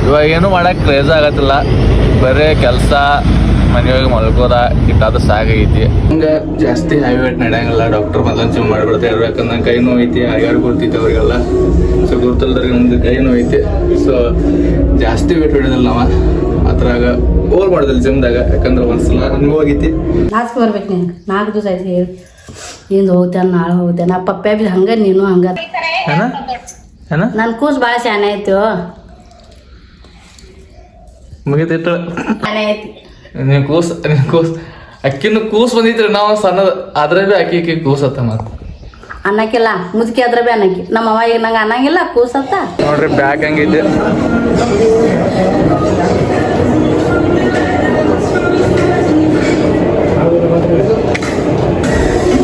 ಇವಾಗ ಏನು ಮಾಡಕ್ಕೆ ಕ್ರೇಜ್ ಆಗತ್ತಿಲ್ಲ, ಬರೀ ಕೆಲಸ ಮನೆಯೊಳಗೆ ಮಲ್ಕೋದ ಇಟ್ಟಾದ ಸಾಗೈತಿ. ಹಂಗೆ ಜಾಸ್ತಿ ಹೈ ವೇಟ್ ನಡೆಯಂಗಿಲ್ಲ. ಡಾಕ್ಟರ್ ಮೊದಲು ಜಿಮ್ ಮಾಡಿಬಿಡ್ತಾ ಇರ್ಬೇಕಂದ್ರೆ ನಂಗೆ ಕೈ ನೋವು ಐತಿ, ಯಾರು ಗೊತ್ತೈತಿ ಅವ್ರಿಗೆಲ್ಲ. ಸೊ ಗುರ್ತಲ್ದ್ರಿಗೆ ನಮ್ದು ಕೈ ನೋವು ಐತಿ. ಸೊ ಜಾಸ್ತಿ ವೇಟ್ ಹಿಡಿದಿಲ್ಲ ನಾವು ಅದ್ರಾಗ ಓವರ್ ಮಾಡೋದಿಲ್ಲ ಜಿಮ್ದಾಗ. ಯಾಕಂದ್ರೆ ಒಂದ್ಸಲ ನನಗೂ ಹೋಗೈತಿ. ನಾಚಿಕೆ ಬರ್ಬೇಕು ನಿನ್ಗೆ. 4 ದಿವಸ ಆಯ್ತು ಹೇಳಿ ಇಂದು ಹೋಗ್ತೇನೆ ನಾಳೆ ಹೋಗ್ತೇನೆ. ಆ ಪಪ್ಪ ಬಿ ಹಂಗೆ ನೀನು ಹಂಗೆ. ನನ್ನ ಕೂಸು ಭಾಳ ಶಾನೆ ಆಯ್ತು. ಮುಗಿತಿತ್ತು ಶಾನೆ ಐತಿ ನೀನು ಕೂಸು ಅಕ್ಕಿನ ಕೂಸು ಬಂದಿತ್ರಿ. ನಾವು ಸಣ್ಣದ ಆದ್ರೆ ಭೀ ಅಕ್ಕಿ ಕೂಸತ್ತ ಮತ್ತೆ ಅನ್ನಕ್ಕಿಲ್ಲ ಮುದುಕಿ ಆದ್ರೆ ಭೀ ಅನ್ನಕ್ಕಿ. ನಮ್ಮ ಅವ ಈಗ ನಂಗೆ ಅನ್ನಂಗಿಲ್ಲ ಕೂಸತ್ತ. ನೋಡ್ರಿ ಬ್ಯಾಗ್ ಹಂಗೈತಿ.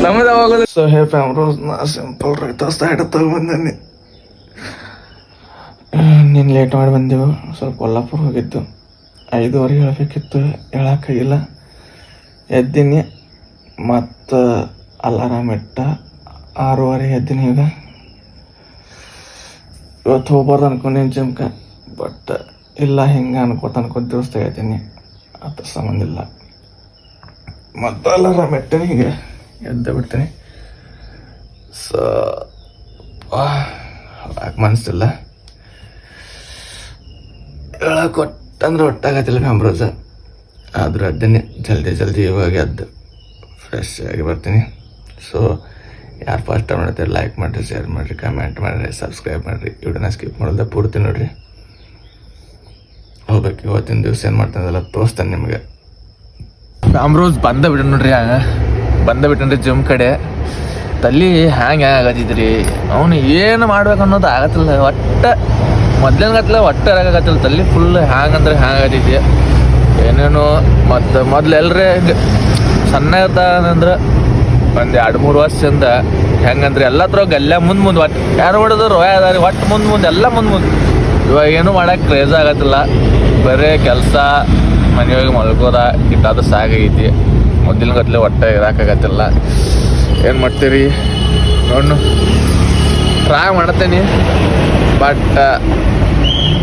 ನಮ್ಮದು ಯಾವಾಗ ಸೊ ಹೇ ಫ್ಯಾಮ್ರೋಸ್ನ ಸಿಂಪಲ್ ರೈತ ಸೈಡ್ ತಗೊಂಡ್ಬಂದೀನಿ. ನೀನು ಲೇಟ್ ಮಾಡಿ ಬಂದೆವು. ಸ್ವಲ್ಪ ಕೊಲ್ಲಾಪುರ ಹೋಗಿದ್ದು, 5:15 ಹೇಳಬೇಕಿತ್ತು, ಹೇಳೋಕ್ಕಾಗಿಲ್ಲ. ಎದ್ದೀನಿ ಮತ್ತು ಅಲಾರಾಮ್ ಇಟ್ಟ 6:15 ಎದ್ದೀನಿ. ಈಗ ಇವತ್ತು ಹೋಗ್ಬಾರ್ದು ಅನ್ಕೊಂಡೀನಿ ಜಿಮ್ಗೆ, ಬಟ್ ಇಲ್ಲ ಹಿಂಗೆ ಅನ್ಕೋತ ದಿವಸ ತೆಗಿತೀನಿ, ಅದ್ರ ಸಂಬಂಧ ಇಲ್ಲ. ಮತ್ತು ಅಲಾರಾಮ್ ಇಟ್ಟೇನೆ, ಹೀಗೆ ಎದ್ದು ಬಿಡ್ತೀನಿ. ಸೊ ಮನಸ್ಸಿಲ್ಲ ಹೇಳಕೊಟ್ಟಂದ್ರೆ ಒಟ್ಟಾಗತ್ತಿಲ್ಲ ಫ್ಯಾಮ್ರೋಸ. ಆದರೂ ಅದನ್ನೇ ಜಲ್ದಿ ಇವಾಗ ಎದ್ದು ಫ್ರೆಶ್ ಆಗಿ ಬರ್ತೀನಿ. ಸೊ ಯಾರು ಫಸ್ಟ್ ಟೈಮ್ ನೋಡ್ತೀರಿ ಲೈಕ್ ಮಾಡಿರಿ, ಶೇರ್ ಮಾಡಿರಿ, ಕಮೆಂಟ್ ಮಾಡಿರಿ, ಸಬ್ಸ್ಕ್ರೈಬ್ ಮಾಡಿರಿ. ವಿಡಿಯೋನ ಸ್ಕಿಪ್ ಮಾಡೋದ ಪೂರ್ತಿ ನೋಡಿರಿ. ಹೋಗ್ಬೇಕು ಇವತ್ತಿನ ದಿವಸ ಏನು ಮಾಡ್ತಾನಲ್ಲ ತೋರಿಸ್ತಾನೆ ನಿಮಗೆ. ಫ್ಯಾಮ್ರೋಸ್ ಬಂದ ಬಿಟ್ಟನ್ರಿ ಜಿಮ್ ಕಡೆ. ತಲೆ ಹ್ಯಾಂಗೆ ಆಗತ್ತಿದ್ರಿ ಅವನು ಏನು ಮಾಡ್ಬೇಕು ಅನ್ನೋದು ಆಗತ್ತಿಲ್ಲ. ಮೊದ್ಲೇನಾಗತ್ತಿಲ್ಲ, ಇರಾಗತ್ತಿಲ್ಲ. ತಲೆ ಫುಲ್ ಹ್ಯಾಂಗ್ ಅಂದ್ರೆ ಹ್ಯಾಂಗ್ ಆಗತ್ತೈತಿ ಏನೇನು. ಮತ್ತು ಮೊದ್ಲು ಎಲ್ರೇ ಹಿಂಗೆ ಸಣ್ಣ ಇರ್ತಾನಂದ್ರೆ ಒಂದು 2-3 ವರ್ಷದಿಂದ ಹೆಂಗಂದ್ರೆ ಎಲ್ಲ ಥರ ಗಲ್ಲೆ ಮುಂದೆ ಒಟ್ಟು ಯಾರು ಹೊಡೆದ್ರು ಅದಾರಿ ಒಟ್ಟು ಮುಂದೆ ಎಲ್ಲ ಮುಂದೆ. ಇವಾಗ ಏನು ಮಾಡಕ್ಕೆ ಕ್ರೇಜ್ ಆಗತ್ತಿಲ್ಲ, ಬರೀ ಕೆಲಸ ಮನೆಯೊಳಗೆ ಮಲ್ಕೋದ ಇಟ್ಟಾದ ಸಾಗೈತಿ. ಮೊದಲಿನ ಗತ್ಲೆ ಒಟ್ಟು ಇರೋಕ್ಕಾಗತ್ತಿಲ್ಲ. ಏನು ಮಾಡ್ತೀರಿ ನೋಡು, ಟ್ರೈ ಮಾಡ್ತೇನೆ ಬಟ್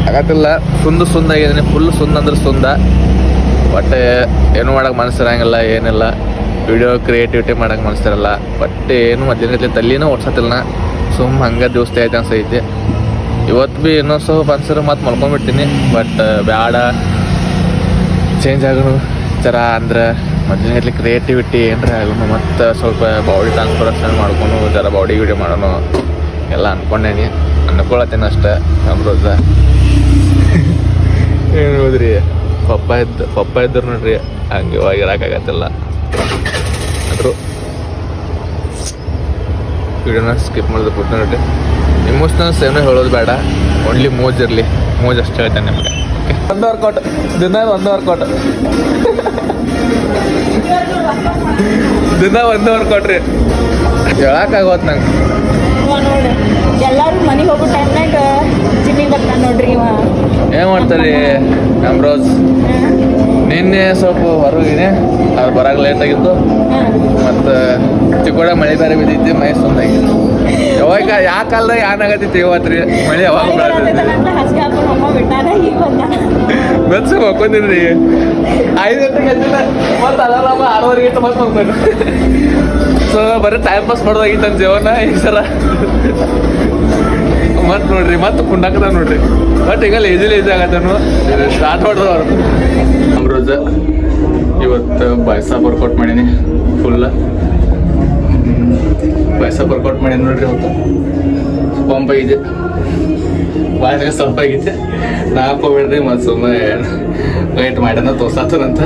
ಆಗತ್ತಿಲ್ಲ. ಸುಂದಾಗಿದ್ದೀನಿ, ಫುಲ್ ಅಂದ್ರೆ ಬಟ್ ಏನು ಮಾಡೋಕೆ ಮನಸ್ಸಿರಂಗಿಲ್ಲ, ಏನಿಲ್ಲ. ವಿಡಿಯೋ ಕ್ರಿಯೇಟಿವಿಟಿ ಮಾಡೋಕೆ ಮನಸ್ಸಿರಲ್ಲ. ಬಟ್ ಏನು ಮೊದಲಿನ ಗತ್ಲೆ ತಲೆನೂ ಓಡ್ಸತ್ತಿಲ್ಲ. ಹಂಗೆ ದಿವಸ ಐತೆ ಅನ್ಸೈತಿ. ಇವತ್ತು ಭೀ ಇನ್ನೂ ಸ್ವಲ್ಪ ಅನ್ಸರು ಮತ್ತು ಮಲ್ಕೊಂಡ್ಬಿಡ್ತೀನಿ. ಬಟ್ ಬೇಡ, ಚೇಂಜ್ ಆಗೋಣ ಜರ. ಅಂದ್ರೆ ಮೊದಲಿನ ಗತ್ಲೆ ಕ್ರಿಯೇಟಿವಿಟಿ ಏನ್ರ ಆಗೋಣ, ಮತ್ತು ಸ್ವಲ್ಪ ಬಾಡಿ ಟ್ರಾನ್ಸ್ಫಾರ್ಮೇಷನ್ ಮಾಡ್ಕೊಂಡು ಜರ ಬಾಡಿ ವಿಡಿಯೋ ಮಾಡೋಣ ಎಲ್ಲ ಅಂದ್ಕೊಂಡೇನಿ. ಅನ್ಕೊಳತ್ತೇನೆ ಅಷ್ಟೇ. ಫ್ಯಾಮ್ರೋಸ ಏನು ಹೋದ್ರಿ ಪಪ್ಪ ಇದ್ರು ನೋಡ್ರಿ, ಹಂಗೆ ಇವಾಗ ಇರೋಕ್ಕಾಗತ್ತಿಲ್ಲ. ಆದರೂ ವಿಡಿಯೋನ ಸ್ಕಿಪ್ ಮಾಡೋದು ಪೂರ್ತಿ ನೋಡ್ರಿ. ಇಮೋಷ್ನಲ್ಸ್ ಏನೋ ಹೇಳೋದು ಬೇಡ, ಓನ್ಲಿ ಮೋಜ್ ಇರಲಿ. ಮೋಜ್ ಅಷ್ಟೇ ಹೇಳ್ತೇನೆ ನಿಮಗೆ. 1 ವರ್ಕೌಟ್ ದಿನ 1 ವರ್ಕೌಟ್ ರೀ. ಹೇಳಕ್ಕಾಗೋತ್ ನಂಗೆ. ಎಲ್ಲರೂ ಮನೆಗೆ ಹೋಗೋ ಟೈಮ್ನಾಗ ಜಿಮ್ಮಿಗೆ ಬರ್ತಾನೆ ನೋಡ್ರಿ. ಏನು ಮಾಡ್ತಾರೆ ಫ್ಯಾಮ್ರೋಸ್? ನಿನ್ನೆ ಸ್ವಲ್ಪ ಹೊರಗಿನಿ, ಅದು ಬರಾಗ ಲೇಟ್ ಆಗಿತ್ತು. ಮತ್ತು ಚಿಕ್ಕೋಡ ಮಳೆ ಬೇರೆ ಬಿದ್ದೈತಿ, ಮೈ ಸುಂದಾಗಿತ್ತು. ಯಾವಾಗ ಯಾವ ಕಾಲದಾಗ ಏನಾಗತ್ತೈತಿ ಇವತ್ತು ರೀ ಮಳೆ ಯಾವಾಗ ಬೆಚ್ಚ ಮಕ್ಕೊಂದಿನ್ರಿ. 5 ಗಂಟೆಗೆ ಎದ್ದಿಲ್ಲ, ಮತ್ತು ಅಲಾರಾಮ 6:15 ಗಂಟೆ ಮತ್ತೆ ಮಕ್ಕೊಂಡು. ಸೊ ಬರೀ ಟೈಮ್ ಪಾಸ್ ಮಾಡೋದಾಗಿತ್ತು ನನ್ನ ಜೀವನ ಈ ಸಲ. ಮತ್ತು ನೋಡ್ರಿ ಮತ್ತೆ ಕುಂಡಾಕದ ನೋಡ್ರಿ. ಬಟ್ ಈಗ ಲೇಜಿ ಆಗತ್ತನು ಸ್ಟಾರ್ಟ್ ಮಾಡಿದ್ರು ಅವ್ರು. ಫ್ಯಾಮ್ರೋಸ ಇವತ್ತು ಬೈಸಾಪ್ ವರ್ಕೌಟ್ ಮಾಡೀನಿ. ಫುಲ್ಲ ಬೈಸಾಪ್ ವರ್ಕೌಟ್ ಮಾಡೀನಿ ನೋಡ್ರಿ. ಇವತ್ತು ಪಂಪ್ ಆಗಿದೆ, ಬಾಯಿಗೆ ಸ್ವಲ್ಪ ಆಗೈತೆ. ನಾಲ್ಕೋಬೇಡ್ರಿ ಮತ್ತು ಸುಮ್ಮನೆ ವೇಟ್ ಮಾಡ್ಯಾನ ತೋರ್ಸಾತನಂತ.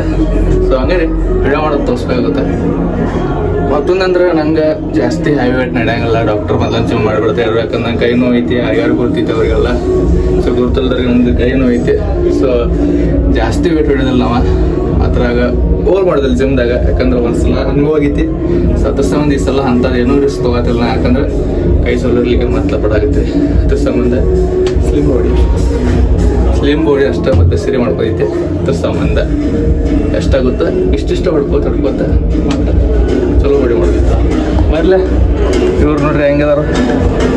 ಸೊ ಹಂಗೆ ರೀ ವಿಡಿಯೋ ಮಾಡೋದು ತೋರಿಸ್ಬೇಕಾಗುತ್ತೆ. ಮತ್ತೊಂದಂದ್ರೆ ನಂಗೆ ಜಾಸ್ತಿ ಹೈ ವೇಟ್ ನಡೆಯಂಗಿಲ್ಲ. ಡಾಕ್ಟರ್ ಮೊದಲು ಜಿಮ್ ಮಾಡಿಬಿಡ್ತಾ ಇರ್ಬೇಕಂದ್ರೆ ನಂಗೆ ಕೈ ನೋವು ಐತಿ, ಯಾರು ಗೊತ್ತೈತಿ ಅವ್ರಿಗೆಲ್ಲ. ಸೊ ಗುರ್ತಲ್ದ್ರಿಗೆ ನಮ್ದು ಕೈ ನೋವು ಐತಿ. ಸೊ ಜಾಸ್ತಿ ವೇಟ್ ಹಿಡಿದಿಲ್ಲ ನಾವು ಅದ್ರಾಗ ಓವರ್ ಮಾಡೋದಿಲ್ಲ ಜಿಮ್ದಾಗ. ಯಾಕಂದ್ರೆ ಒಂದ್ಸಲ ನನಗೂ ಹೋಗೈತಿ. ಸೊ ಅದ್ರ ಸಂಬಂಧ ಈ ಸಲ ಅಂಥದ್ದು ಏನೂ ರಿಸ್ಕ್ ತೊಗೋತಿಲ್ಲ. ಯಾಕಂದ್ರೆ ಕೈ ಸೊಲ್ಲಿರ್ಲಿಕ್ಕೆ ಮತ್ತೆ ಪಡಾಗುತ್ತೆ. ಅದ್ರ ಸಂಬಂಧ ಸ್ಲಿಮ್ ಬಾಡಿ ಅಷ್ಟೇ ಮತ್ತೆ ಸರಿ ಮಾಡ್ಕೋದೈತಿ. ಅದ್ರ ಸಂಬಂಧ ಎಷ್ಟಾಗುತ್ತೆ ಇಷ್ಟಿಷ್ಟ ಹೊಡ್ಕೋತ ಮತ್ತೆ ಚಲೋ ಬಾಡಿ ಮಾಡೋದಿತ್ತು. ಬರ್ಲೆ ಇವ್ರು ನೋಡ್ರಿ ಹೆಂಗದಾರು.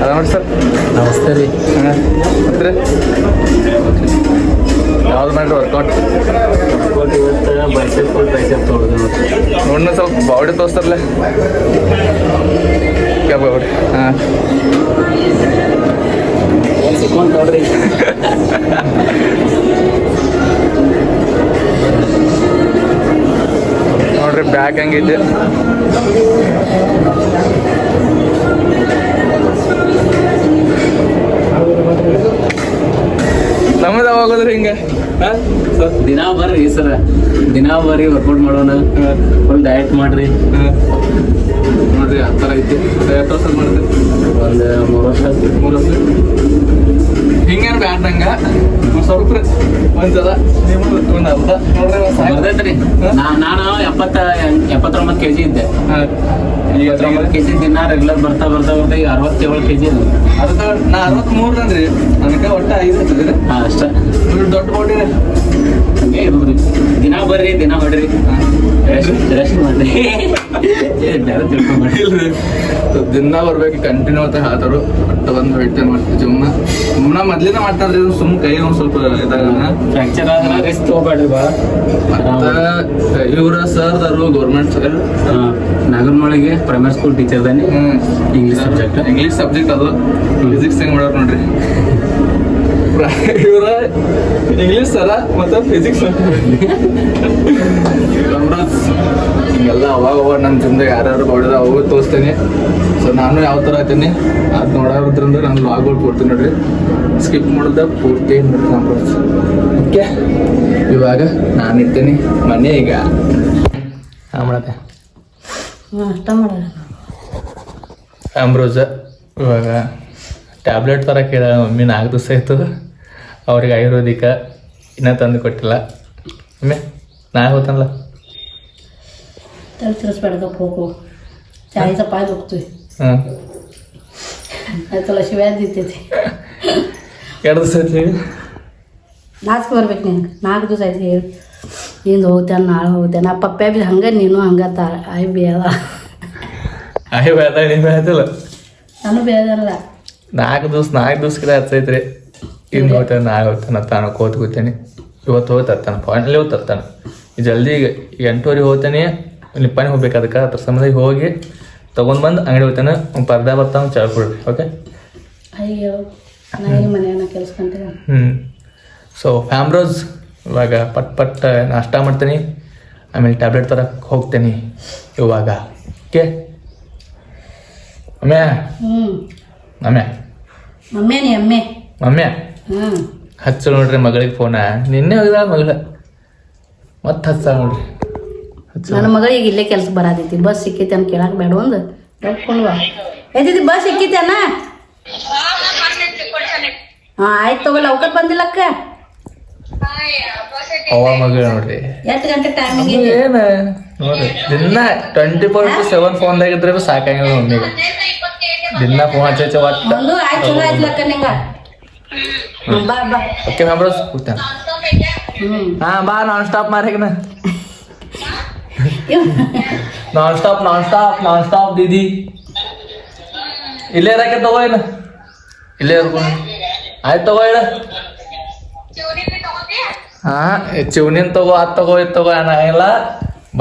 ಅದ ನೋಡಿ ಸರ್, ನಮಸ್ತೆ ರೀ. ಮತ್ತೆ ಮಾಡ್ರಿ ವರ್ಕೌಟ್ ಇವತ್ತು ಬೈಸೆಪ್ ಫುಲ್ ಬೈಸೆಪ್ ತೊಗೊಳ್ದು ನೋಡ್ನ ಸ್ವಲ್ಪ ಬಾಡಿ ತೋರಿಸ್ತಾರಲ್ಲ ಬಾಡಿ ಹಾಂ ಸಿಕ್ಕೊಂಡ್ ನೋಡ್ರಿ ನೋಡ್ರಿ ಬ್ಯಾಗ್ ಹೆಂಗೈತೆ ನಮ್ಮದ ಹೋಗೋದ್ರಿ ಹಿಂಗೆ ದಿನ ಬರ್ರಿ ಸರ ದಿನ ಬರ್ರಿ ವರ್ಕೌಟ್ ಮಾಡೋಣ ಫುಲ್ ಡಯಟ್ ಮಾಡ್ರಿ ನೋಡ್ರಿ ಆ ಥರ ಐತಿ ಎಷ್ಟು ವರ್ಷ ಮಾಡಿದ್ರಿ ಒಂದು 3 ವರ್ಷ 3 ವರ್ಷ ಹಿಂಗೇನು ಬ್ಯಾಡ್ದಂಗ ಸ್ವಲ್ಪ ಒಂದ್ಸಲ ನೀವು ಒಂದು ಅರ್ಧ ನೋಡ್ರಿ ಬರ್ದೈತ್ರಿ ನಾನು 79 kg ಇದ್ದೆ 79 kg ದಿನ ರೆಗ್ಯುಲರ್ ಬರ್ತಾ ಈಗ 67 kg ಇದೆ ನಾ 63 ಅಂದ್ರಿ ನನಗೆ ಒಟ್ಟು 5 ಹತ್ತಿದ್ರಿ ಹಾಂ ಅಷ್ಟ ದೊಡ್ಡ ಬಾಡಿ ಹಂಗೆ ಇರೋದ್ರಿ ದಿನ ಬರ್ರಿ ದಿನ ಹೊಡ್ರಿ ರೆಸ್ಟ್ ಮಾಡ್ರಿ ಬೇರೆ ತಿಳ್ಕೊಂಡ್ರಿ ಇಲ್ರಿ ದಿನ ಬರ್ಬೇಕು ಕಂಟಿನ್ಯೂ ಅಂತ ಹೇಳ್ತಾರು ಒಟ್ಟು ಒಂದು ಹೇಳ್ತೇನೆ ಮಾಡ್ತೀವಿ ಜೀವನ ಸುಮ್ಮನೆ ಮೊದ್ಲಿನ ಮಾಡ್ತಾರ್ರಿ ಸುಮ್ಮನೆ ಕೈ ಒಂದು ಸ್ವಲ್ಪ ಇದಾಗ ಫ್ರಾಕ್ಚರ್ ಆದ್ರೆ ರಿಸ್ಕ್ ತಗೋಬೇಡ್ರಿ ಬಾ ಮತ್ತೆ ಇವ್ರ ಸರ್ದಾರು ಗೌರ್ಮೆಂಟ್ ಸರ್ ನಾಗರಮೊಳಗೆ ಪ್ರೈಮರಿ ಸ್ಕೂಲ್ ಟೀಚರ್ದಾನಿ ಇಂಗ್ಲೀಷ್ ಸಬ್ಜೆಕ್ಟ್ ಅದು ಫಿಸಿಕ್ಸ್ ಹೆಂಗ್ ಮಾಡೋರು ನೋಡ್ರಿ ಇವ್ರ ಇಂಗ್ಲೀಷ್ ಸರ ಮತ್ತು ಫಿಸಿಕ್ಸ್ ಹಿಂಗೆಲ್ಲ ಅವಾಗ ನಮ್ಮ ಜಿಮ್ದಾಗ ಯಾರ್ಯಾರು ಹೊಡೆದ ಅವಾಗ ತೋರಿಸ್ತೇನೆ ಸೊ ನಾನು ಯಾವ ಥರ ಆಯ್ತೀನಿ ಅದು ನೋಡೋದ್ರಿಂದ ನಾನು ಲಾಗ್ಔಟ್ ಕೊಡ್ತೀನಿ ನೋಡ್ರಿ ಸ್ಕಿಪ್ ಮಾಡೋದ ಪೂರ್ತಿ ನೋಡ್ಕೊಂಡ್ಬರ್ಸ್ ಓಕೆ ಇವಾಗ ನಾನು ಇರ್ತೀನಿ ಮನೆ ಈಗ ಹಾಂ ಮಾಡತ್ತೆ ಅಷ್ಟ ಮಾಡೋದು ಅಮ್ರೋಜ ಇವಾಗ ಟ್ಯಾಬ್ಲೆಟ್ ಥರ ಕೇಳ ಮಮ್ಮಿ 4 ದಿವಸ ಆಯಿತು ಅವ್ರಿಗೆ ಆಯುರ್ವೇದಿಕ ಇನ್ನೂ ತಂದು ಕೊಟ್ಟಿಲ್ಲ ಮಮ್ಮಿ ನಾಳೆ ಹೋಗ್ತಾನಲ್ಲ ತಲೆ ತಿರ್ಸ್ಬೇಡದಪ್ಪ ಹೋಗು ಚಾಯ್ ಚಪಾಯಿ ಹೋಗ್ತೀವಿ ಹಾಂ ಆಯ್ತಲ್ಲ ಶಿವ್ಯಾದ ಇರ್ತೈತಿ 2 ದಿವಸ ಆಯ್ತು ನಾಚ್ಕೆ ಬರ್ಬೇಕು ನಿನ್ಗೆ 4 ದಿವಸ ಆಯ್ತು ಹೇಳಿ ಇಂದು ಹೋಗ್ತೇನೆ ನಾಳೆ ಹೋಗ್ತೇನೆ ಆ ಪಪ್ಪ ಬಿ ಹಂಗೆ ನೀನು ಹಂಗೆ ಆಯ್ ಬೇದ ಬೇಡ ನೀವು ಆಯ್ತಲ್ಲ ನಾನು ಬೇದಲ್ಲ 4 ದಿವ್ಸಕ್ಕೆ ಹಚ್ಚೈತ್ರಿ ಇನ್ನು ಹೋಗ್ತಾನೆ ನಾಳೆ ಹೋಗ್ತಾನೆ ತಾನು ಕೂತ್ಕೊತೀನಿ ಇವತ್ತು ಹೋಗ್ತಾನೆ ಫೈನಲಿ ಹೋಗ್ತಾನೆ ಜಲ್ದಿ ಈಗ 8:00 ಹೋಗ್ತಾನೆ ನಿಪ್ಪನೆ ಹೋಗ್ಬೇಕು ಅದಕ್ಕೆ ಅದ್ರ ಸಮಯದಾಗ ಹೋಗಿ ತೊಗೊಂಡ್ಬಂದು ಅಂಗಡಿ ಹೋಗ್ತಾನೆ ಒಂದು ಪರ್ದ ಬರ್ತಾವೆ ಚಾರ್ ಕೊಡ್ರಿ ಓಕೆ ಅಯ್ಯೋ ನಾ ಇಲ್ಲಿ ಮನೆಯನ್ನ ಕೆಲ್ಸ್ಕೊಂತೀನಿ ಸೊ ಫ್ಯಾಮ್ರೋಸ್ ಇವಾಗ ಪಟ್ ನಾಷ್ಟ ಮಾಡ್ತೀನಿ ಆಮೇಲೆ ಟ್ಯಾಬ್ಲೆಟ್ ತರಕ್ಕೆ ಹೋಗ್ತೀನಿ ಇವಾಗ ಓಕೆ ಅಮ್ಮ್ಯಾ ಅಮ್ಮ್ಯಾ ಮಮ್ಮೆ ನೀ ಅಮ್ಮೆ ಮಮ್ಮ್ಯಾ ಹ್ಞೂ ಹಚ್ಚ ನೋಡ್ರಿ ಮಗಳಿಗೆ ಫೋನ ನಿನ್ನೆ ಹೋಗಿದ ಮಗಳ ಮತ್ತೆ ಹಚ್ಚ ನೋಡ್ರಿ ನನ್ನ ಮಗಳಿಗೆ ಇಲ್ಲೇ ಕೆಲ್ಸ ಬರಾದೈತಿ ಬಸ್ ಸಿಕ್ಕೈತಿ ಅಂತ ಕೇಳಕ್ಕೆ ಬೇಡ ಒಂದು ತಗೊಂಡು ಬಾ ಎದ್ದಿದ್ದಿ ಬಸ್ ಸಿಕ್ಕೈತಿ ಅಣ್ಣ ಹಾಂ ಆಯ್ತು ತಗೋಲ್ಲ ಅವಕಟ್ ಬಂದಿಲ್ಲಕ್ಕ ಅವ ಮಗಳು ನೋಡ್ರಿ ಎಷ್ಟು ಗಂಟೆ ಟೈಮಿಂಗ್ ಇದೆ ಏನು ನೋಡ್ರಿ ದಿನ 24/7 ಫೋನ್ದಾಗಿದ್ರೆ ಸಾಕಾಗಿಲ್ಲ ಮಮ್ಮಿಗೆ ದಿನ ಫೋನ್ ಹಚ್ಚ ಒಟ್ಟು ಒಂದು ಆಯ್ತು ಚಲೋ ಆಯ್ತಲಕ್ಕ ನಿಂಗ ಬಾ ಬಾ ಓಕೆ ಫ್ಯಾಮ್ರೋಸ್ ಕೂತಾನೆ ಹಾಂ ಬಾ ನಾನ್ ಸ್ಟಾಪ್ ಮಾರೇಗನ ನಾನ್ ಸ್ಟಾಪ್ ದೀದಿ ಇಲ್ಲೇ ಇರಕ್ಕೆ ತಗೋ ಏನು ಇಲ್ಲೇ ಇರ್ಕೊಂಡು ಆಯ್ತು ತಗೋ ಹೇಳ ಹಾಂ ಚಿವ್ನಿನ್ ತಗೋ ಅದು ತಗೋ ಇದು ತಗೋ ಏನಾಗಿಲ್ಲ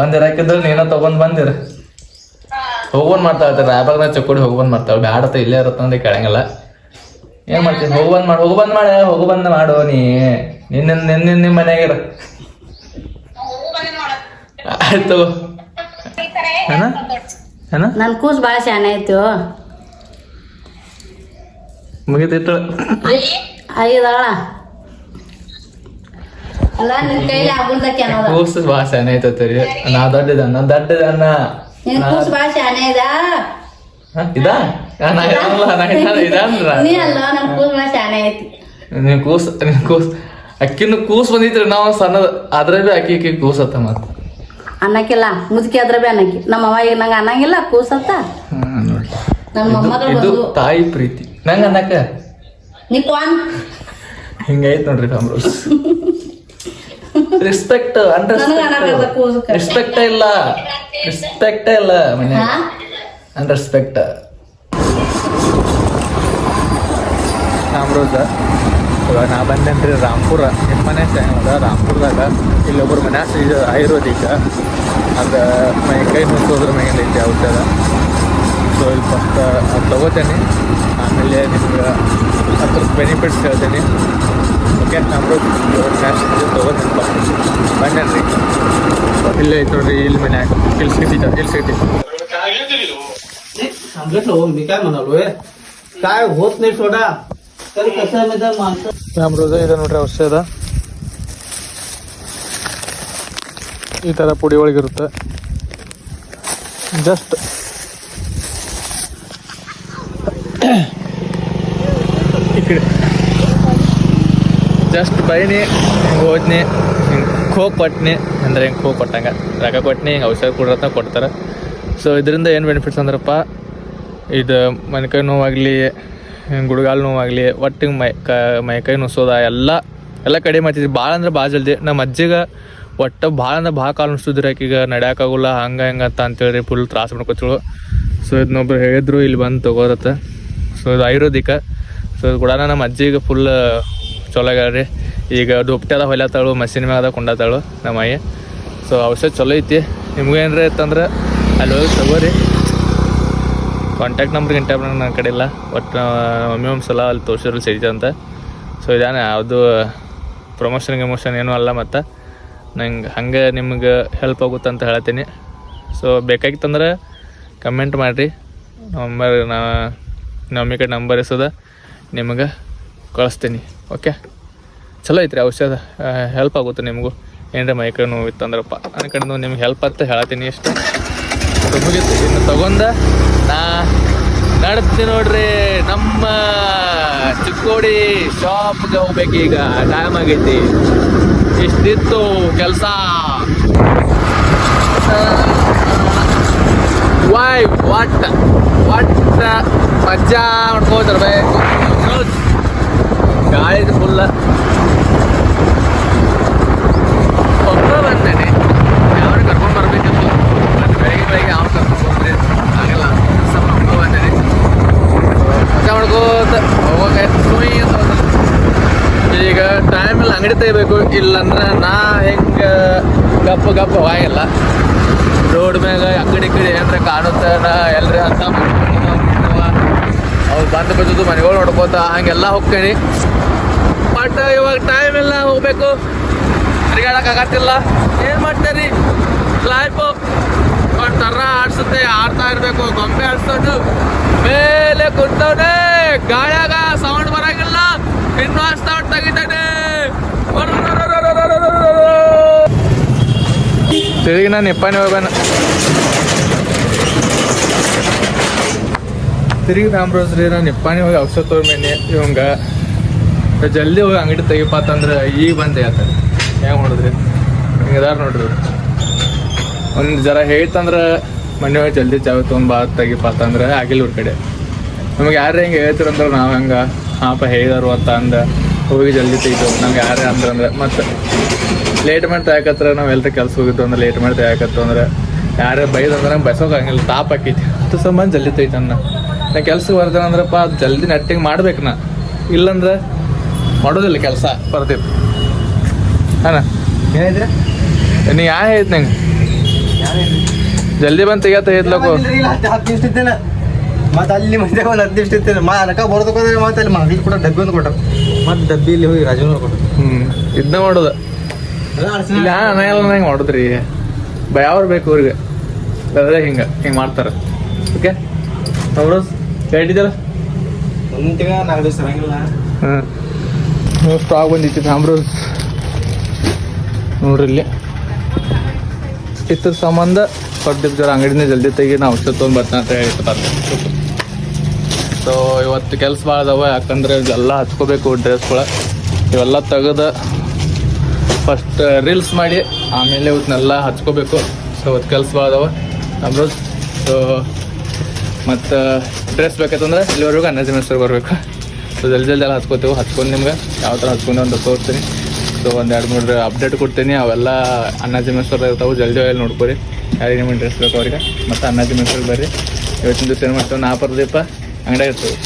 ಬಂದಿರಕ್ಕಿದ್ರೆ ನೀನ ತಗೊಂಡ್ ಬಂದಿರ ಹೋಗ್ಬಂದ್ ಮಾಡ್ತಾ ಇರ್ತಾರೆ ರಾಯಬಾಗ್ನ ಚಕ್ಕೋಡಿ ಹೋಗ್ಬಂದ್ ಮಾಡ್ತಾವೆ ಬ್ಯಾಡತ್ತ ಇಲ್ಲೇ ಇರತ್ತಂದ್ರೆ ಕೇಳಂಗಿಲ್ಲ ಏನು ಮಾಡ್ತೀನಿ ಹೋಗ್ಬಂದ್ ಮಾಡು ನೀ ನಿನ್ನ ಮನ್ಯಾಗಿರ ಆಯ್ತು ಏನ ನನ್ನ ಕೂಸು ಭಾಳ ಶಾನೆ ಆಯ್ತು ಮುಗಿತಿತ್ತು ಐದಾಳ ಅಲ್ಲ ನಿನ್ ಕೈಲಿ ಆಗುಲ್ದಕ್ಕೆ ಅನ್ನೋದ ಕೂಸು ಭಾಳ ಶಾನೆ ಐತರಿ ನಾ ದೊಡ್ಡದನ್ನ ನಿನ್ ಕೂಸು ಭಾಳ ಶಾನೆ ಇದಾ ಇದಾ ಇದಂದ್ರ ನೀ ಅಲ್ಲ ನನ್ ಕೂಸು ಭಾಳ ಶಾನೆ ಐತಿ ನಿನ್ ಕೂಸ್ ಅಕ್ಕಿನ ಕೂಸ್ ಬಂದಿತ್ರಿ ನಾವು ಸಣ್ಣದ ಅದ್ರ ಬಿ ಅಕ್ಕಿ ಕೂಸತ್ತ ಮತ್ತ ಅನ್ನಕ್ಕಿಲ್ಲ ಮುದುಕಿ ಅದ್ರ ಬಿ ಅನ್ನಕ್ಕಿ ನಮ್ಮ ಅವ್ವ ಈಗ ನಂಗೆ ಅನ್ನಂಗಿಲ್ಲ ಕೂಸತ್ತ ನನ್ನ ಮೊಮ್ಮಗಳು ಇದು ಬಂದು ತಾಯಿ ಪ್ರೀತಿ ನಂಗ ಅನ್ನಕ ನೀ ಕ್ವಾನ್ ಹಿಂಗೈತ್ ನೋಡ್ರಿ ಫ್ಯಾಮ್ರೋಸ್ ರೆಸ್ಪೆಕ್ಟ್ ನನಗೆ ಅನ್ನಕತ್ತ ಕೂಸು ರೆಸ್ಪೆಕ್ಟೇ ಇಲ್ಲ ಮನೆ ಅನ್ರೆಸ್ಪೆಕ್ಟ್ ಫ್ಯಾಮ್ರೋಸ ಇವಾಗ ನಾ ಬಂದೇನ್ರಿ ರಾಂಪುರ ನಿಮ್ಮ ಮನೆ ಅದ ರಾಂಪುರದಾಗ ಇಲ್ಲೊಬ್ಬರು ಮನೆ ಇದು ಆಯುರ್ವೇದಿಕ್ ಅದು ಕೈ ಮುಗಿಸೋದ್ರ ಮೇಲೆ ಐತಿ ಔಷಧ. ಸೊ ಇಲ್ಲಿ ಫಸ್ಟ್ ಅದು ತೊಗೋತೇನೆ, ಆಮೇಲೆ ನಿಮ್ಗೆ ಅದ್ರ ಬೆನಿಫಿಟ್ಸ್ ಹೇಳ್ತೇನೆ. ಓಕೆ ಅಮೃತ್ ನ್ಯಾಷನಲ್ ತೊಗೋತೇನೆ ಬಂದೇನ್ರಿ. ಇಲ್ಲೇ ಐತೆ ನೋಡ್ರಿ, ಇಲ್ಲಿ ಮನೆ ಇಲ್ಲಿ ಸಿಟಿ समजत हो मी काय म्हणालोय, काय होत नाही सोडा. तर कसं आहे माहिती माणसं ಅಮೃತ ಇದೆ ನೋಡ್ರಿ ಔಷಧ. ಈ ಥರ ಪುಡಿ ಒಳಗಿರುತ್ತೆ. ಜಸ್ಟ್ ಈ ಕಡೆ ಜಸ್ಟ್ ಬೈನಿ ಹಿಂಗೆ ಹೋದ್ನಿ, ಹಿಂಗೆ ಖೋಕ್ ಕೊಟ್ನಿ ಅಂದರೆ ಹಿಂಗೆ ಖೋಕ್ ಕೊಟ್ಟಂಗೆ ರೊಕ್ಕ ಕೊಟ್ನಿ, ಹಿಂಗೆ ಔಷಧ ಕೊಡ್ರತ್ತ ಕೊಡ್ತಾರೆ. ಸೊ ಇದರಿಂದ ಏನು ಬೆನಿಫಿಟ್ಸ್ ಅಂದ್ರಪ್ಪ, ಇದು ಮೈಕೈ ನೋವಾಗಲಿ, ಗುಡ್ಗಾಲು ನೋವಾಗಲಿ, ಒಟ್ಟಿಗೆ ಮೈಕೈ ನುಸೋದ ಎಲ್ಲ ಕಡಿಮೆ ಆಗ್ತೈತಿ. ಭಾಳ ಅಂದ್ರೆ ಭಾಳ ಜಲ್ದಿ. ನಮ್ಮ ಅಜ್ಜಿಗೆ ಒಟ್ಟು ಭಾಳ ಅಂದ್ರೆ ಭಾಳ ಕಾಲು ನುಸ್ತಿದ್ರಿ, ಆಕಿಗೆ ನಡೆಯೋಕ್ಕಾಗಲ್ಲ ಹಂಗೆ ಹಿಂಗೆ ಅಂತೇಳಿ ಫುಲ್ ತ್ರಾಸ ಮಾಡ್ಕೊತಿಳು. ಸೊ ಇದನ್ನೊಬ್ರು ಹೇಳಿದ್ರು ಇಲ್ಲಿ ಬಂದು ತೊಗೋರತ್ತೆ. ಸೊ ಇದು ಆಯುರ್ವೇದಿಕ. ಸೊ ಇದು ಕೂಡ ನಮ್ಮ ಅಜ್ಜಿಗೆ ಫುಲ್ ಚಲೋ ಆಗ್ಯಾಳ್ರಿ. ಈಗ ದುಪ್ಪಟೆದ ಹೊಲ್ಯಾತಾಳು, ಮಷಿನ್ ಮ್ಯಾಗ ಕೊಂಡಾತಾಳು ನಮ್ಮ ಅಯ್ಯ. ಸೊ ಔಷಧ ಚಲೋ ಐತಿ. ನಿಮ್ಗೆ ಏನಾರ ಇತ್ತಂದ್ರೆ ಅಲ್ಲಿ ಹೋಗಿ ತಗೋರಿ. ಕಾಂಟ್ಯಾಕ್ಟ್ ನಂಬರ್ ನನ್ನ ಕಡೆ ಇಲ್ಲ, ಒಟ್ಟು ಒಮ್ಮೆ ಒಂದು ಸಲ ಅಲ್ಲಿ ತೋರಿಸಿದ್ರು ಸಿಗ್ತದೆ ಅಂತ. ಸೊ ಇದಾನೆ ಯಾವುದು ಪ್ರಮೋಷನ್ ಗಿಮೋಷನ್ ಏನೂ ಅಲ್ಲ. ಮತ್ತು ನಂಗೆ ಹಂಗೆ ನಿಮ್ಗೆ ಹೆಲ್ಪ್ ಆಗುತ್ತೆ ಅಂತ ಹೇಳ್ತೀನಿ. ಸೊ ಬೇಕಾಗಿತ್ತಂದ್ರೆ ಕಮೆಂಟ್ ಮಾಡಿರಿ. ನಮ್ಮಿ ಕಡೆ ನಂಬರ್ ಇಸೋದ ನಿಮಗೆ ಕಳಿಸ್ತೀನಿ. ಓಕೆ, ಚಲೋ ಐತ್ರಿ ಔಷಧ, ಹೆಲ್ಪ್ ಆಗುತ್ತೆ ನಿಮಗೂ. ಏನಾರ ಮೈಕೈ ನೋವು ಇತ್ತಂದ್ರಪ್ಪ ನನ್ನ ಕಡೆ ನಿಮ್ಗೆ ಹೆಲ್ಪ್ ಅಂತ ಹೇಳ್ತೀನಿ ಇಷ್ಟು. ಮುಗೀತು. ಇನ್ನು ತಗೊಂಡ ನಾ ನಡ್ತೀನಿ ನೋಡ್ರಿ, ನಮ್ಮ ಚಿಕ್ಕೋಡಿ ಶಾಪ್ಗೆ ಹೋಗ್ಬೇಕೀಗ. ಟೈಮ್ ಆಗೈತಿ, ಇಷ್ಟಿತ್ತು ಕೆಲಸ. ವಾಟ್ ಮಜಾ ಮಾಡ್ಕೋತಿರ್ಬೇಕು. ಗಾಳಿ ಫುಲ್ಲ ಒಬ್ಬ ಬಂದೇನೆ, ಯಾವಾಗ ಕರ್ಕೊಂಡು ಬರ್ಬೇಕಿತ್ತು. ಮತ್ತು ಬೆಳಗ್ಗೆ ಅವ್ನು ಕರ್ಕೊಂಡು ಬಂದ್ರಿ ಆಗಲ್ಲ. ಒಬ್ಬ ಬಂದೇನೆ, ಮಜಾ ಮಾಡ್ಕೋತ ಹೋಗೋಕೆ ಸುಯಿ ಅಂತ ಬಂದ. ಈಗ ಟೈಮೆಲ್ಲ ಅಂಗಡಿ ತೆಗಿಬೇಕು, ಇಲ್ಲಂದ್ರೆ ನಾ ಹೆಂಗೆ ಗಪ್ಪ ಆಗಿಲ್ಲ. ರೋಡ್ ಮ್ಯಾಗ ಆ ಕಡೆ ಏನಾರ ಕಾಣುತ್ತೆ, ನಾ ಎಲ್ಲರೇ ಅಂತ ಅವ್ರು ಬಂದು ಬದ್ದು ಮನೆಗಳು ನೋಡ್ಕೋತ ಹಂಗೆಲ್ಲ ಹೋಗ್ತೇನೆ. ಬಟ್ ಇವಾಗ ಟೈಮ್ ಎಲ್ಲ ಹೋಗ್ಬೇಕು, ತಿರ್ಗಾಡಕ್ಕಾಗತ್ತಿಲ್ಲ. ಏನು ಮಾಡ್ತೇರಿ, ಲೈಫು ಥರ ಆಡ್ಸುತ್ತೆ, ಆಡ್ತಾ ಇರಬೇಕು. ಗೊಂಬೆ ಆಡ್ಸ್ಕೊಂಡು ಮೇಲೆ ಕುಂತವನೆ, ಗಾಳಿಯಾಗ ಸೌಂಡ್ ಬರಂಗಿಲ್ಲ, ಇನ್ನೂ ಸೌಂಡ್ ತೆಗಿತಾನೆ. ತಿರುಗಿ ನಾನು ನಿಪ್ಪಾನಿ ಹೋಗೋಣ. ತಿರುಗಿ ರಾಮ್ರೋಸ್ರಿ ನಾನು ನಿಪ್ಪಾನಿ ಹೋಗಿ ಔಷಧ ತೊಗೊಂಡ್ಮೇನೆ. ಇವಂಗ ಜಲ್ದಿ ಹೋಗಿ ಅಂಗಡಿ ತೆಗಿಪಾತಂದ್ರೆ ಈಗ ಬಂದು ಹೇಳ್ತಾರೆ. ಹೆಂಗೆ ನೋಡಿದ್ರಿ, ಹಿಂಗೆ ಅದಾರ ನೋಡ್ರಿ. ಒಂದು ಜರ ಹೇಳ್ತಂದ್ರೆ ಮನೆ ಹೋಗಿ ಜಲ್ದಿ ಚಾವ್ ತೊಗೊಂಡು ತೆಗಿಪಾತಂದ್ರೆ ಆಗಿಲ್ಲ ಇವ್ರ ಕಡೆ. ನಮ್ಗೆ ಯಾರು ಹೆಂಗೆ ಹೇಳ್ತಿರಂದ್ರೆ ನಾವು ಹಂಗೆ ಹಾಪ ಹೇಳಿದಾರು ಅಂತ ಅಂದ ಹೋಗಿ ಜಲ್ದಿ ತೆಗಿತು. ನಮ್ಗೆ ಯಾರೇ ಅಂದ್ರೆ ಮತ್ತು ಲೇಟ್ ಮಾಡಿ ತೆಗಿಯಕತ್ರ ನಾವು ಎಲ್ಲರ ಕೆಲಸ ಹೋಗಿದ್ದು ಅಂದ್ರೆ ಲೇಟ್ ಮಾಡಿ ತೆಗಿಯಕತ್ತು ಅಂದ್ರೆ ಯಾರೇ ಬೈದಂದ್ರೆ ನಂಗೆ ಬೈಸೋಕಾಗಿಲ್ಲ, ತಾಪ್ ಹಾಕೈತಿ ಅದು ಸಂಬಂಧ ಜಲ್ದಿ ತೆಗಿತಾನ. ನಾ ಕೆಲ್ಸಕ್ಕೆ ಬರ್ತಾನೆ ಅಂದ್ರಪ್ಪ ಅದು ಜಲ್ದಿ ನೆಟ್ಟಿಗೆ ಮಾಡ್ಬೇಕು. ನಾ ಇಲ್ಲಂದ್ರೆ ಮಾಡೋದಿಲ್ಲ ಕೆಲಸ ಬರ್ತಿತ್ತು. ಹಾಂ ಹೇಳಿದ್ರೆ ನೀ ಯಾ ಹೇಳ್ತ ನಂಗೆ ಜಲ್ದಿ ಬಂದು ತೆಗಿಯತ್ತ ಹೇಳ್ಲಕ್ಕು. 10 ನಿಮಿಷ ಇದ್ದೇನೆ, ಮತ್ತೆ ಅಲ್ಲಿ ಮುಂದೆ ಒಂದು 10 ನಿಮಿಷ ಇರ್ತೇನೆ. ಅನಕ ಬರೋದಕ್ಕೆ ಮತ್ತೆ ಅಲ್ಲಿ ಮಗಲಿಗೆ ಕೂಡ ಡಬ್ಬಿ ಒಂದು ಕೊಟ್ಟರು, ಮತ್ತೆ ಡಬ್ಬಿಲಿ ಹೋಗಿ ರಾಜನವ್ರು ಕೊಟ್ಟರು. ಇದನ್ನ ಮಾಡೋದು ಇಲ್ಲ. ನಾನೆಲ್ಲ ನಂಗೆ ಮಾಡೋದ್ರಿ ಯಾವ್ರು ಬೇಕು ಅವ್ರಿಗೆ ಅದೇ ಹಿಂಗೆ ಮಾಡ್ತಾರೆ. ಓಕೆ ಅವರು ಹೇಳಿದ್ದಲ್ಲ ಒಂದು ತಿಂಗಳ 4 ದಿವಸ ಇರಂಗಿಲ್ಲ. ಹಾಂ ಸ್ಟಾಕ್ ಬಂದಿತ್ತು ಸಾಂಬ್ರೋಸ್ ನೋಡ್ರಿ. ಇಲ್ಲಿ ಇದ್ರ ಸಂಬಂಧ ಕೊಟ್ಟಿದ್ದು ಜರ ಅಂಗಡಿನೇ ಜಲ್ದಿ ತೆಗಿ ನಾವು ಔಷಧ ತೊಗೊಂಡು ಬರ್ತಾನೆ ಅಂತ ಹೇಳ್ತಾರೆ. ಸೊ ಇವತ್ತು ಕೆಲಸ ಭಾಳ ಅದಾವ, ಯಾಕಂದ್ರೆ ಇದೆಲ್ಲ ಹಚ್ಕೋಬೇಕು ಡ್ರೆಸ್ಗಳ. ಇವೆಲ್ಲ ತೆಗೆದು ಫಸ್ಟ್ ರೀಲ್ಸ್ ಮಾಡಿ ಆಮೇಲೆ ಇವತ್ತನ್ನೆಲ್ಲ ಹಚ್ಕೋಬೇಕು. ಸೊ ಇವತ್ತು ಕೆಲಸ ಭಾಳ ಅದಾವ ಅಮ್ರೋಸ್. ಸೊ ಮತ್ತು ಡ್ರೆಸ್ ಬೇಕಂತಂದ್ರೆ ಇಲ್ಲಿವರೆಗೂ ಅನ್ನ ಸೆಮಿಸ್ಟರ್ಗೆ ಬರಬೇಕು. ಸೊ ಜಲ್ದಿ ಎಲ್ಲ ಹಚ್ಕೋತೀವಿ. ಹಚ್ಕೊಂಡು ನಿಮ್ಗೆ ಯಾವ ಥರ ಹಚ್ಕೊಂಡು ಅಂತ ತೋರಿಸ್ತೀನಿ. ಸೊ ಒಂದು 2-3 ಅಪ್ಡೇಟ್ ಕೊಡ್ತೀನಿ. ಅವೆಲ್ಲ ಅನ್ನ ಸೆಮಿಸ್ಟರ್ ಇರ್ತಾವೆ, ಜಲ್ದಿ ಅಲ್ಲಿ ನೋಡ್ಕೊರಿ. ಯಾರಿಗೆ ನಿಮಗೆ ಡ್ರೆಸ್ ಬೇಕು ಅವ್ರಿಗೆ. ಮತ್ತು ಅನ್ನ ಸೆಮಿಸ್ಟರ್ಗೆ ಬರ್ರಿ. ಇವತ್ತಿನ ದಿವಸ ಏನು ಮಾಡ್ತೇವೆ, ನಾ ಪರದೀಪ ಅಂಗಡಿ ಇರ್ತೇವೆ,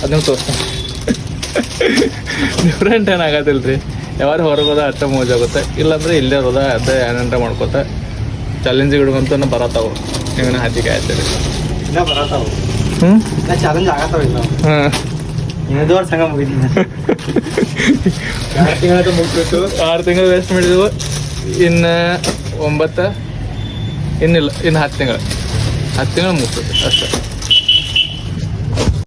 ಅದನ್ನು ತೋರಿಸ್ತೀನಿ. ಡಿಫ್ರೆಂಟ್ ಏನಾಗತ್ತಿಲ್ಲ ರೀ. ಯಾವಾಗ ಹೊರಗೆ ಹೋದ ಅಟ್ಟ ಮೋಜಾಗುತ್ತೆ, ಇಲ್ಲಾಂದ್ರೆ ಇಲ್ಲೇ ಹೋದ ಅದೇ ಏನಂಟ ಮಾಡ್ಕೋತ ಚಾಲೆಂಜಿಗೆ ಹಿಡ್ಕೊಂತ ಬರತ್ತಾವು. ನೀವೇನ ಹಾಚಿಗೆ ಆಯ್ತೀರಿ ಇನ್ನ ಬರತ್ತಾವ, ಹ್ಞೂ ಇನ್ನ ಚಾಲೆಂಜ್ ಆಗತ್ತಾವ. ಇನ್ನು ಹಾಂ ಇನ್ನೊಂದು ವರ್ಷ ಹಂಗ ಮುಗಿದಿಲ್ಲ. 2 ತಿಂಗಳ ಮುಗಿಸ್ಬಿಟ್ಟು 6 ತಿಂಗಳು ವೇಸ್ಟ್ ಮಾಡಿದೆವು. ಇನ್ನು 9 ಇನ್ನಿಲ್ಲ, ಇನ್ನು 10 ತಿಂಗಳು ಮುಗಿಸ್ತದೆ ಅಷ್ಟೇ.